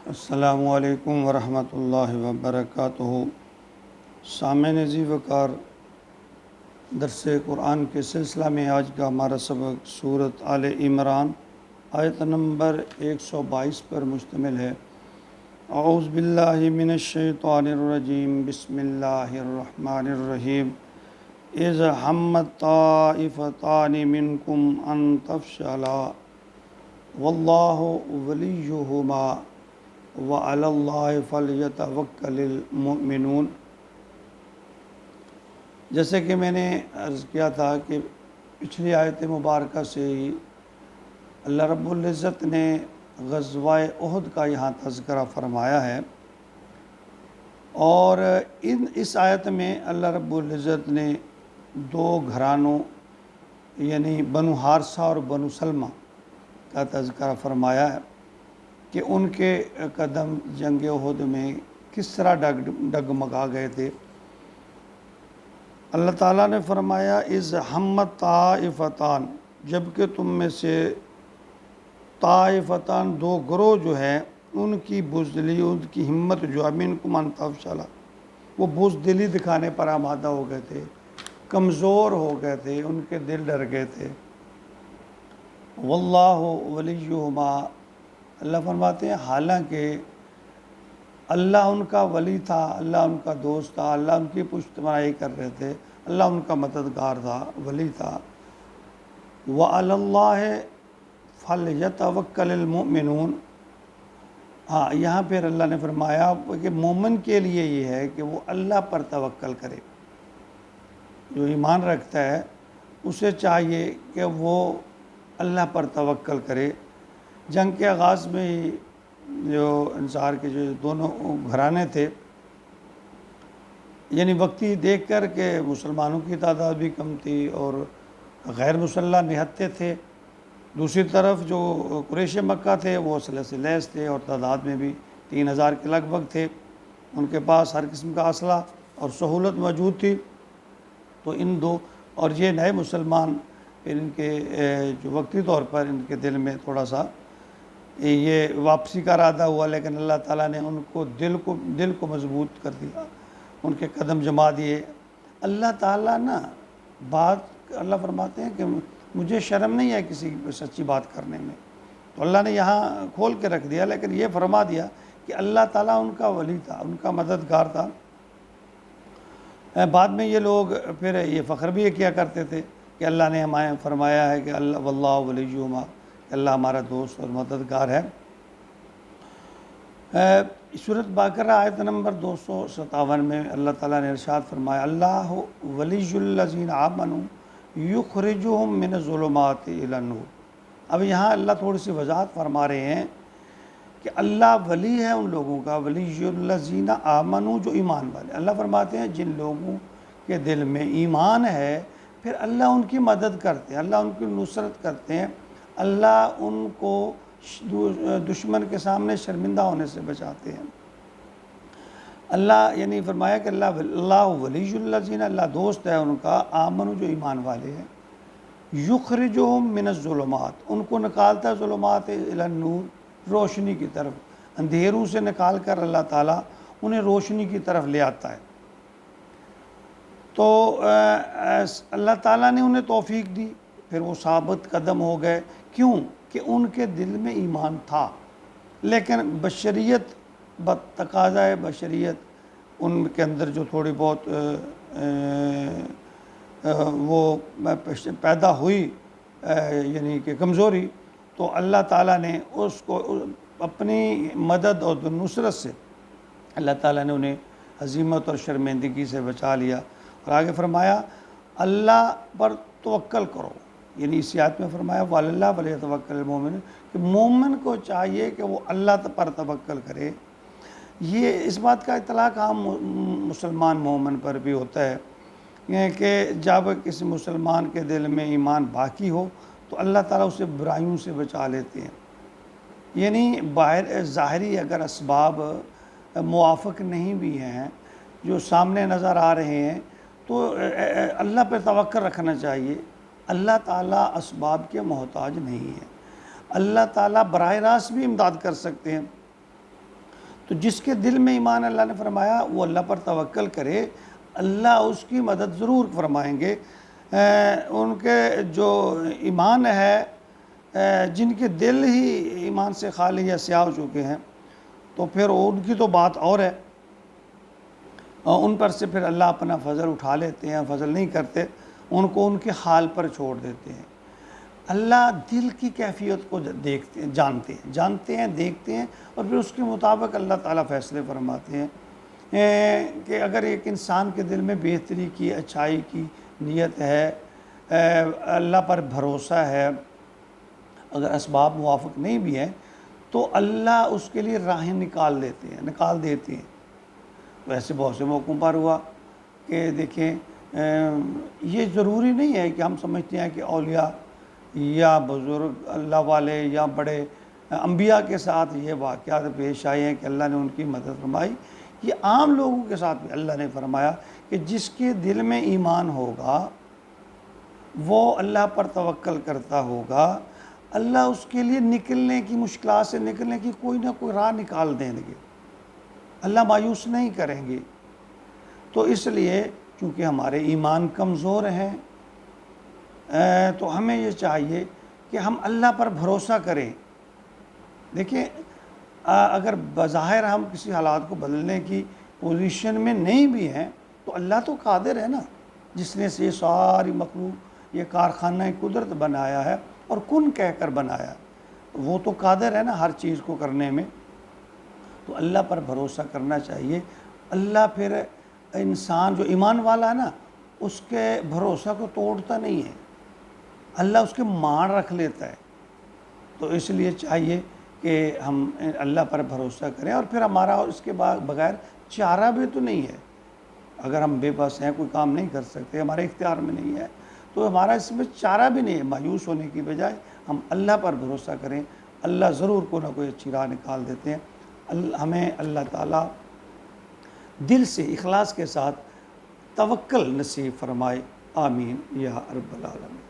السلام علیکم ورحمۃ اللہ وبرکاتہ۔ سامعین عزیز وقار، درس قرآن کے سلسلہ میں آج کا ہمارا سبق سورۃ آل عمران آیت نمبر 122 پر مشتمل ہے۔ اعوذ باللہ من الشیطان الرجیم، بسم اللہ الرحمن الرحیم۔ اذ ہمت طائفتان منکم ان تفشلا واللہ ولیہما وعلی اللہ فلیتوکل المؤمنون۔ جیسے کہ میں نے عرض کیا تھا کہ پچھلی آیت مبارکہ سے ہی اللہ رب العزت نے غزوہ احد کا یہاں تذکرہ فرمایا ہے، اور اس آیت میں اللہ رب العزت نے دو گھرانوں یعنی بنو حارثہ اور بنو سلمہ کا تذکرہ فرمایا ہے کہ ان کے قدم جنگ احد میں کس طرح ڈگمگا گئے تھے۔ اللہ تعالیٰ نے فرمایا اذ ہمت طائفتان، جبکہ تم میں سے طائفتان دو گروہ جو ہیں ان کی بزدلی، ان کی ہمت جو منکم ان تفشلا، وہ بزدلی دکھانے پر آمادہ ہو گئے تھے، کمزور ہو گئے تھے، ان کے دل ڈر گئے تھے۔ واللہ ولیہما، اللہ فرماتے ہیں حالانکہ اللہ ان کا ولی تھا، اللہ ان کا دوست تھا، اللہ ان کی پشت پناہی کر رہے تھے، اللہ ان کا مددگار تھا، ولی تھا۔ وعلی اللہ فلیتوکل المؤمنون، ہاں یہاں پھر اللہ نے فرمایا کہ مومن کے لیے یہ ہے کہ وہ اللہ پر توکل کرے۔ جو ایمان رکھتا ہے اسے چاہیے کہ وہ اللہ پر توکل کرے۔ جنگ کے آغاز میں ہی جو انصار کے جو دونوں گھرانے تھے، یعنی وقتی دیکھ کر کہ مسلمانوں کی تعداد بھی کم تھی اور غیر مسلح نہتے تھے، دوسری طرف جو قریش مکہ تھے وہ اسلحے سے لیس تھے اور تعداد میں بھی 3000 کے لگ بھگ تھے، ان کے پاس ہر قسم کا اسلحہ اور سہولت موجود تھی۔ تو ان دو اور یہ نئے مسلمان، ان کے جو وقتی طور پر ان کے دل میں تھوڑا سا یہ واپسی کا ارادہ ہوا، لیکن اللہ تعالیٰ نے ان کو دل کو مضبوط کر دیا، ان کے قدم جما دیے۔ اللہ تعالیٰ اللہ فرماتے ہیں کہ مجھے شرم نہیں ہے کسی سچی بات کرنے میں، تو اللہ نے یہاں کھول کے رکھ دیا، لیکن یہ فرما دیا کہ اللہ تعالیٰ ان کا ولی تھا، ان کا مددگار تھا۔ بعد میں یہ لوگ پھر یہ فخر بھی کیا کرتے تھے کہ اللہ نے ہمیں فرمایا ہے کہ اللہ واللہ ولیہما، کہ اللہ ہمارا دوست اور مددگار ہے۔ سورۃ بقرہ آیت نمبر 257 میں اللہ تعالیٰ نے ارشاد فرمایا اللہ ولی الذین آمنوا یخرجہم من الظلمات الی النور۔ اب یہاں اللہ تھوڑی سی وضاحت فرما رہے ہیں کہ اللہ ولی ہے ان لوگوں کا، ولی الذین آمنوا، جو ایمان والے۔ اللہ فرماتے ہیں جن لوگوں کے دل میں ایمان ہے پھر اللہ ان کی مدد کرتے ہیں، اللہ ان کی نصرت کرتے ہیں، اللہ ان کو دشمن کے سامنے شرمندہ ہونے سے بچاتے ہیں۔ اللہ یعنی فرمایا کہ اللہ ولی الذین، اللہ دوست ہے ان کا، آمنوا، جو ایمان والے ہیں، یخرجہم من الظلمات، ان کو نکالتا ہے ظلمات الی النور، روشنی کی طرف، اندھیروں سے نکال کر اللہ تعالیٰ انہیں روشنی کی طرف لے آتا ہے۔ تو اللہ تعالیٰ نے انہیں توفیق دی، پھر وہ ثابت قدم ہو گئے۔ کیوں؟ کہ ان کے دل میں ایمان تھا، لیکن بشریت، تقاضۂ بشریت، ان کے اندر جو تھوڑی بہت وہ پیدا ہوئی یعنی کہ کمزوری، تو اللہ تعالیٰ نے اس کو اپنی مدد اور نصرت سے اللہ تعالیٰ نے انہیں ہزیمت اور شرمندگی سے بچا لیا۔ اور آگے فرمایا اللہ پر توکل کرو، یعنی اس آیت میں فرمایا وَعَلَى اللَّهِ فَلْيَتَوَكَّلِ الْمُؤْمِنُونَ، کہ مومن کو چاہیے کہ وہ اللہ پر توکل کرے۔ یہ اس بات کا اطلاق عام مسلمان مومن پر بھی ہوتا ہے کہ جب کسی مسلمان کے دل میں ایمان باقی ہو تو اللہ تعالیٰ اسے برائیوں سے بچا لیتے ہیں۔ یعنی ظاہری اگر اسباب موافق نہیں بھی ہیں، جو سامنے نظر آ رہے ہیں، تو اللہ پہ توکل رکھنا چاہیے۔ اللہ تعالیٰ اسباب کے محتاج نہیں ہے، اللہ تعالیٰ براہ راست بھی امداد کر سکتے ہیں، تو جس کے دل میں ایمان اللہ نے فرمایا وہ اللہ پر توکل کرے، اللہ اس کی مدد ضرور فرمائیں گے۔ ان کے جو ایمان ہے، جن کے دل ہی ایمان سے خالی یا سیاہ ہو چکے ہیں، تو پھر ان کی تو بات اور ہے، ان پر سے پھر اللہ اپنا فضل اٹھا لیتے ہیں، فضل نہیں کرتے، ان کو ان کے حال پر چھوڑ دیتے ہیں۔ اللہ دل کی کیفیت کو دیکھتے ہیں، جانتے ہیں، دیکھتے ہیں، اور پھر اس کے مطابق اللہ تعالیٰ فیصلے فرماتے ہیں کہ اگر ایک انسان کے دل میں بہتری کی، اچھائی کی نیت ہے، اللہ پر بھروسہ ہے، اگر اسباب موافق نہیں بھی ہیں تو اللہ اس کے لیے راہیں نکال دیتے ہیں۔ ویسے بہت سے موقعوں پر ہوا کہ دیکھیں، یہ ضروری نہیں ہے کہ ہم سمجھتے ہیں کہ اولیاء یا بزرگ اللہ والے یا بڑے انبیاء کے ساتھ یہ واقعات پیش آئے ہیں کہ اللہ نے ان کی مدد فرمائی۔ یہ عام لوگوں کے ساتھ بھی اللہ نے فرمایا کہ جس کے دل میں ایمان ہوگا، وہ اللہ پر توکل کرتا ہوگا، اللہ اس کے لیے نکلنے کی، مشکلات سے نکلنے کی کوئی نہ کوئی راہ نکال دیں گے، اللہ مایوس نہیں کریں گے۔ تو اس لیے چونکہ ہمارے ایمان کمزور ہیں، تو ہمیں یہ چاہیے کہ ہم اللہ پر بھروسہ کریں۔ دیکھیں، اگر بظاہر ہم کسی حالات کو بدلنے کی پوزیشن میں نہیں بھی ہیں تو اللہ تو قادر ہے نا، جس نے یہ ساری مخلوق، یہ کارخانہ قدرت بنایا ہے اور کن کہہ کر بنایا، وہ تو قادر ہے نا ہر چیز کو کرنے میں۔ تو اللہ پر بھروسہ کرنا چاہیے۔ اللہ پھر انسان جو ایمان والا ہے نا، اس کے بھروسہ کو توڑتا نہیں ہے، اللہ اس کے مان رکھ لیتا ہے۔ تو اس لیے چاہیے کہ ہم اللہ پر بھروسہ کریں، اور پھر ہمارا اس کے بغیر چارہ بھی تو نہیں ہے۔ اگر ہم بے بس ہیں، کوئی کام نہیں کر سکتے، ہمارے اختیار میں نہیں ہے، تو ہمارا اس میں چارہ بھی نہیں ہے۔ مایوس ہونے کی بجائے ہم اللہ پر بھروسہ کریں، اللہ ضرور کوئی نہ کوئی اچھی راہ نکال دیتے ہیں۔ ہمیں اللہ تعالیٰ دل سے اخلاص کے ساتھ توکل نصیب فرمائے، آمین یا رب العالمین۔